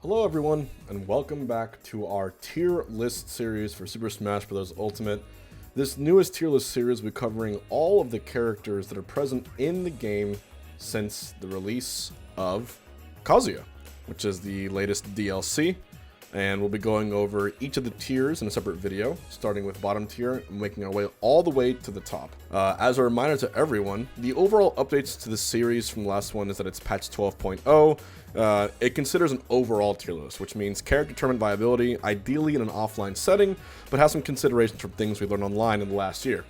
Hello everyone, and welcome back to our tier list series for Super Smash Bros. Ultimate. This newest tier list series will be covering all of the characters that are present in the game since the release of Kazuya, which is the latest DLC, and we'll be going over each of the tiers in a separate video, starting with bottom tier and making our way all the way to the top. As a reminder to everyone, the overall updates to the series from the last one is that it's patch 12.0. It considers an overall tier list, which means character tournament viability, ideally in an offline setting, but has some considerations from things we learned online in the last year.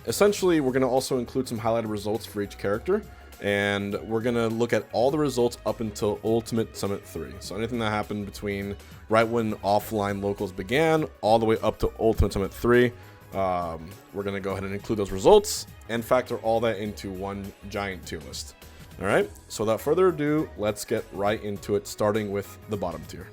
Essentially, we're going to also include some highlighted results for each character, and we're going to look at all the results up until Ultimate Summit 3. So anything that happened between right when offline locals began, all the way up to Ultimate Summit 3. We're going to go ahead and include those results and factor all that into one giant tier list. Alright, so without further ado, let's get right into it, starting with the bottom tier.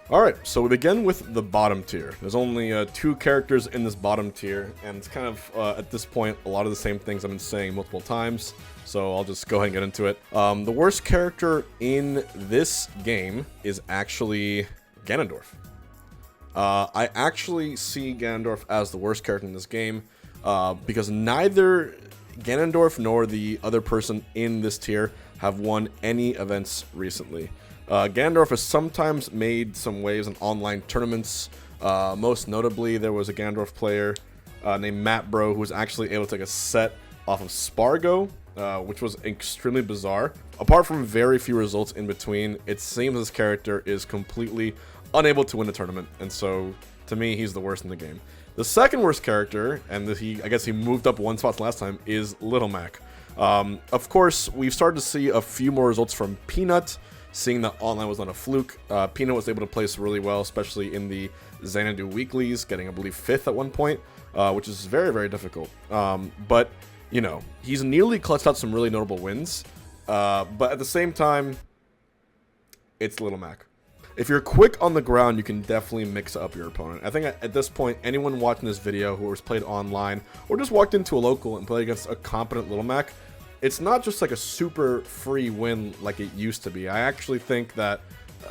Alright, so we begin with the bottom tier. There's only two characters in this bottom tier, and it's kind of, at this point, a lot of the same things I've been saying multiple times, so I'll just go ahead and get into it. The worst character in this game is actually Ganondorf. I actually see Ganondorf as the worst character in this game, because neither Ganondorf nor the other person in this tier have won any events recently. Ganondorf has sometimes made some waves in online tournaments. Most notably, there was a Ganondorf player named Matt Bro who was actually able to take a set off of Spargo, which was extremely bizarre. Apart from very few results in between, it seems this character is completely unable to win the tournament, and so to me, he's the worst in the game. The second worst character, and I guess he moved up one spot last time, is Little Mac. Of course, we've started to see a few more results from Peanut, seeing that online was not a fluke. Peanut was able to place really well, especially in the Xanadu weeklies, getting, I believe, 5th at one point, which is very, very difficult. But, you know, he's nearly clutched out some really notable wins, but at the same time, it's Little Mac. If you're quick on the ground, you can definitely mix up your opponent. I think at this point, anyone watching this video who has played online or just walked into a local and played against a competent Little Mac, it's not just like a super free win like it used to be. I actually think that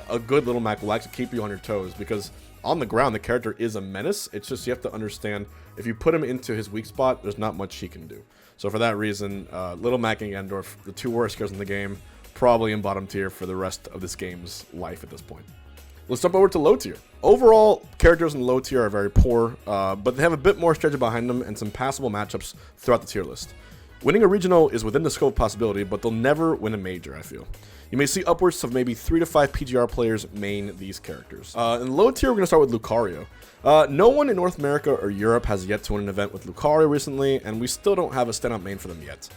a good Little Mac will actually keep you on your toes, because on the ground, the character is a menace. It's just you have to understand, if you put him into his weak spot, there's not much he can do. So for that reason, Little Mac and Ganondorf, the two worst characters in the game, probably in bottom tier for the rest of this game's life at this point. Let's jump over to low tier. Overall, characters in low tier are very poor, but they have a bit more strategy behind them and some passable matchups throughout the tier list. Winning a regional is within the scope of possibility, but they'll never win a major, I feel. You may see upwards of maybe 3 to 5 PGR players main these characters. In low tier, we're going to start with Lucario. No one in North America or Europe has yet to win an event with Lucario recently, and we still don't have a standout main for them yet.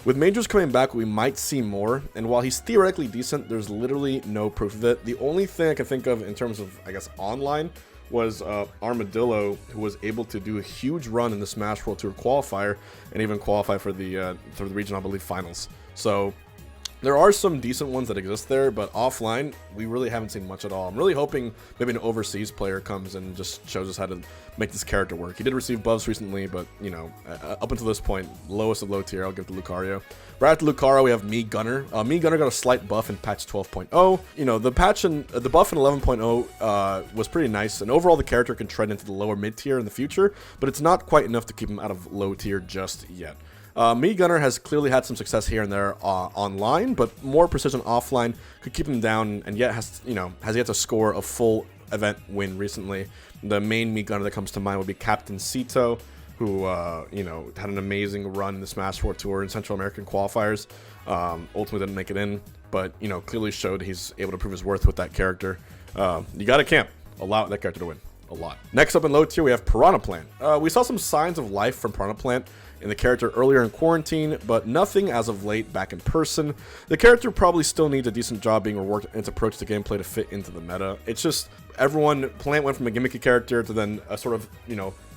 With majors coming back, we might see more, and while he's theoretically decent, there's literally no proof of it. The only thing I can think of in terms of, I guess, online was Armadillo, who was able to do a huge run in the Smash World Tour qualifier and even qualify for the regional, I believe, finals. So there are some decent ones that exist there, but offline, we really haven't seen much at all. I'm really hoping maybe an overseas player comes and just shows us how to make this character work. He did receive buffs recently, but, you know, up until this point, lowest of low tier, I'll give to Lucario. Right after Lucario, we have Mii Gunner. Mii Gunner got a slight buff in patch 12.0. You know, the buff in 11.0 was pretty nice, and overall the character can trend into the lower mid tier in the future, but it's not quite enough to keep him out of low tier just yet. Mii Gunner has clearly had some success here and there online, but more precision offline could keep him down, and yet has yet to score a full event win recently. The main Mii Gunner that comes to mind would be Captain Sito, who had an amazing run in the Smash 4 Tour in Central American qualifiers. Ultimately didn't make it in, but clearly showed he's able to prove his worth with that character. You gotta camp, allow that character to win a lot. Next up in low tier, we have Piranha Plant. We saw some signs of life from Piranha Plant in the character earlier in quarantine, but nothing as of late back in person. The character probably still needs a decent job being reworked in its approach to gameplay to fit into the meta. It's just Plant went from a gimmicky character to then a sort of,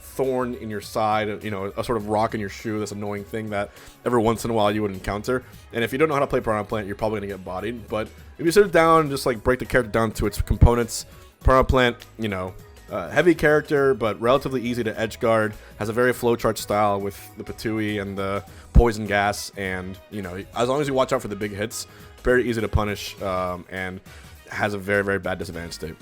thorn in your side, a sort of rock in your shoe, this annoying thing that every once in a while you would encounter. And if you don't know how to play Piranha Plant, you're probably going to get bodied. But if you sit it down and just break the character down to its components, Piranha Plant, heavy character, but relatively easy to edge guard. Has a very flowchart style with the Patui and the poison gas, and as long as you watch out for the big hits, very easy to punish, and has a very, very bad disadvantage state.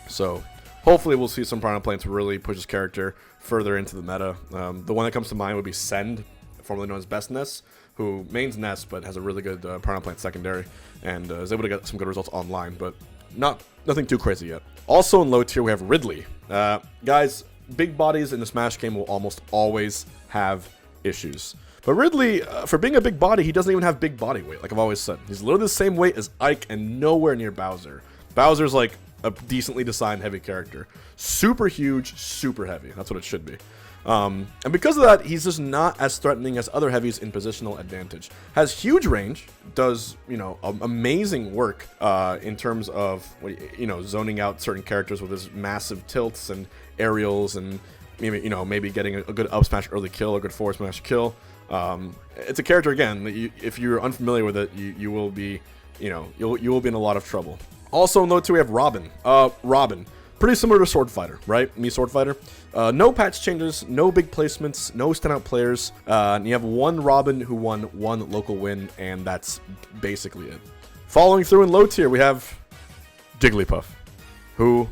So hopefully we'll see some Piranha Plants really push his character further into the meta. The one that comes to mind would be Send, formerly known as Best Nest, who mains Nest but has a really good Piranha Plant secondary and is able to get some good results online, but nothing too crazy yet. Also in low tier we have Ridley. Guys, big bodies in the Smash game will almost always have issues. But Ridley, for being a big body, he doesn't even have big body weight, like I've always said. He's literally the same weight as Ike and nowhere near Bowser. Bowser's like a decently designed heavy character. Super huge, super heavy. That's what it should be. And because of that, he's just not as threatening as other heavies in positional advantage. Has huge range, does, amazing work in terms of, zoning out certain characters with his massive tilts and aerials and maybe getting a good up smash early kill, a good forward smash kill. It's a character, again, that if you're unfamiliar with it, you will be, you will be in a lot of trouble. Also in low tier we have Robin. Robin, pretty similar to Sword Fighter, right? Mii Sword Fighter. No patch changes, no big placements, no standout players. And you have one Robin who won one local win, and that's basically it. Following through in low tier, we have Jigglypuff, who,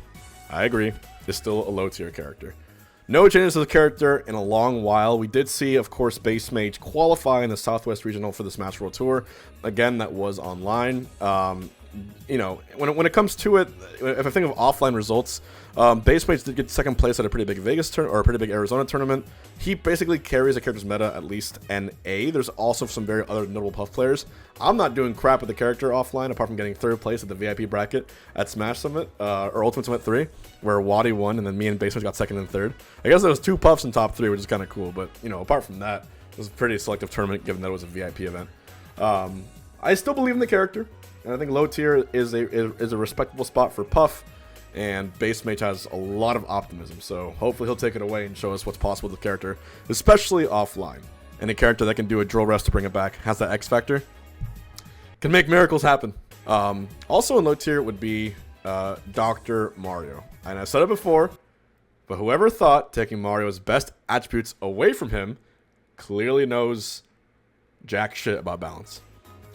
I agree, is still a low tier character. No changes to the character in a long while. We did see, of course, Base Mage qualify in the Southwest Regional for the Smash World Tour. Again, that was online. When it comes to it, if I think of offline results, Base Mage did get second place at a pretty big Vegas or a pretty big Arizona tournament. He basically carries the character's meta at least an A. There's also some very other notable Puff players. I'm not doing crap with the character offline, apart from getting third place at the VIP bracket at Smash Summit, or Ultimate Summit 3, where Waddy won, and then me and Base Mage got second and third. I guess there was 2 Puffs in top 3, which is kind of cool, but, apart from that, it was a pretty selective tournament, given that it was a VIP event. I still believe in the character, and I think low tier is a respectable spot for Puff, and Base Mage has a lot of optimism, so hopefully he'll take it away and show us what's possible with the character, especially offline. And a character that can do a drill rest to bring it back, has that X factor, can make miracles happen. Also in low tier would be Dr. Mario. And I've said it before, but whoever thought taking Mario's best attributes away from him clearly knows jack shit about balance.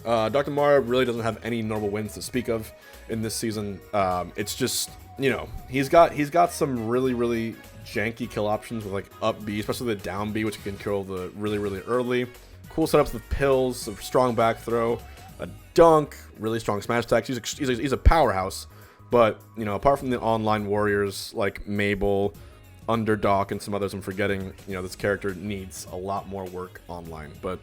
Dr. Mario really doesn't have any normal wins to speak of in this season. It's just, he's got some really, really janky kill options with like up B, especially the down B, which can kill the really, really early. Cool setups with pills, a strong back throw, a dunk, really strong smash attacks. He's a powerhouse, but apart from the online warriors like Mabel, Underdog, and some others I'm forgetting, this character needs a lot more work online. But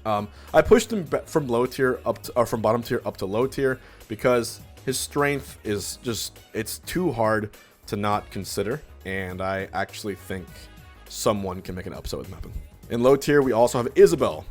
I pushed him from low tier up to, or from bottom tier up to low tier because his strength is just, it's too hard to not consider, and I actually think someone can make an upset with him happen. In low tier, we also have Isabelle.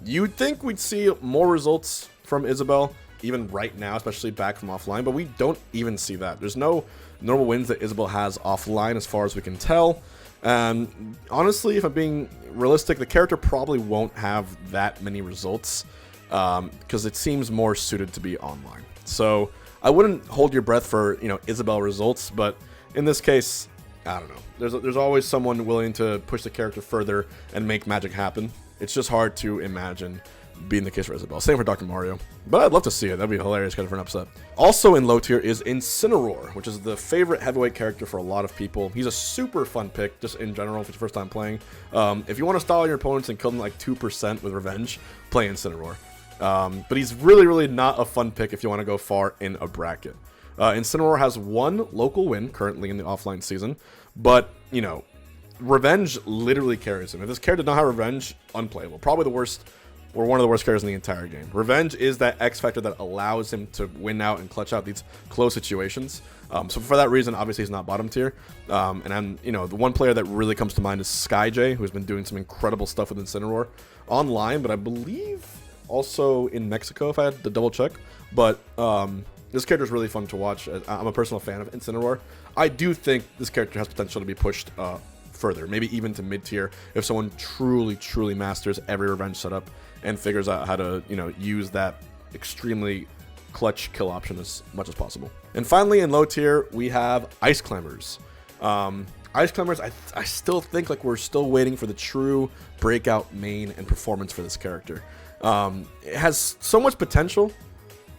You'd think we'd see more results from Isabelle, even right now, especially back from offline, but we don't even see that. There's no normal wins that Isabelle has offline as far as we can tell. And honestly, if I'm being realistic, the character probably won't have that many results because it seems more suited to be online. So I wouldn't hold your breath for Isabelle results, but in this case, I don't know. There's always someone willing to push the character further and make magic happen. It's just hard to imagine being the case for Isabelle. Same for Dr. Mario. But I'd love to see it. That'd be hilarious kind of for an upset. Also in low tier is Incineroar, which is the favorite heavyweight character for a lot of people. He's a super fun pick, just in general, if it's your first time playing. If you want to style your opponents and kill them like 2% with revenge, play Incineroar. But he's really, really not a fun pick if you want to go far in a bracket. Incineroar has one local win currently in the offline season, but, revenge literally carries him. If this character did not have revenge, unplayable. Probably the worst, or one of the worst characters in the entire game. Revenge is that X factor that allows him to win out and clutch out these close situations. So for that reason, obviously he's not bottom tier. And I'm, the one player that really comes to mind is SkyJ, who's been doing some incredible stuff with Incineroar online, but I believe also in Mexico, if I had to double check. But this character is really fun to watch. I'm a personal fan of Incineroar. I do think this character has potential to be pushed further, maybe even to mid tier, if someone truly, truly masters every revenge setup and figures out how to, use that extremely clutch kill option as much as possible. And finally, in low tier, we have Ice Climbers. Ice Climbers, I still think like we're still waiting for the true breakout main and performance for this character. It has so much potential,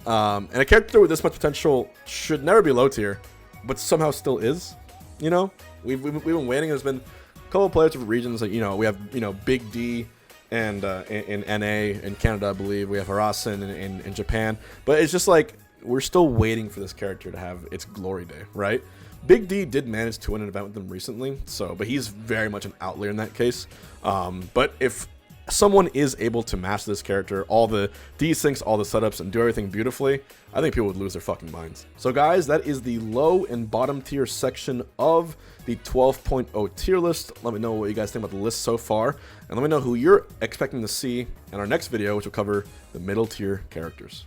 And a character with this much potential should never be low tier, but somehow still is. You know, we've been waiting. There's been a couple of players from regions that, you know, we have, you know, Big D and in NA in Canada, I believe. We have Harasen in Japan, but it's just like we're still waiting for this character to have its glory day, right? Big D did manage to win an event with them recently, but he's very much an outlier in that case. But if someone is able to master this character, all the desyncs, all the setups, and do everything beautifully, I think people would lose their fucking minds. So guys, that is the low and bottom tier section of the 12.0 tier list. Let me know what you guys think about the list so far, and let me know who you're expecting to see in our next video, which will cover the middle tier characters.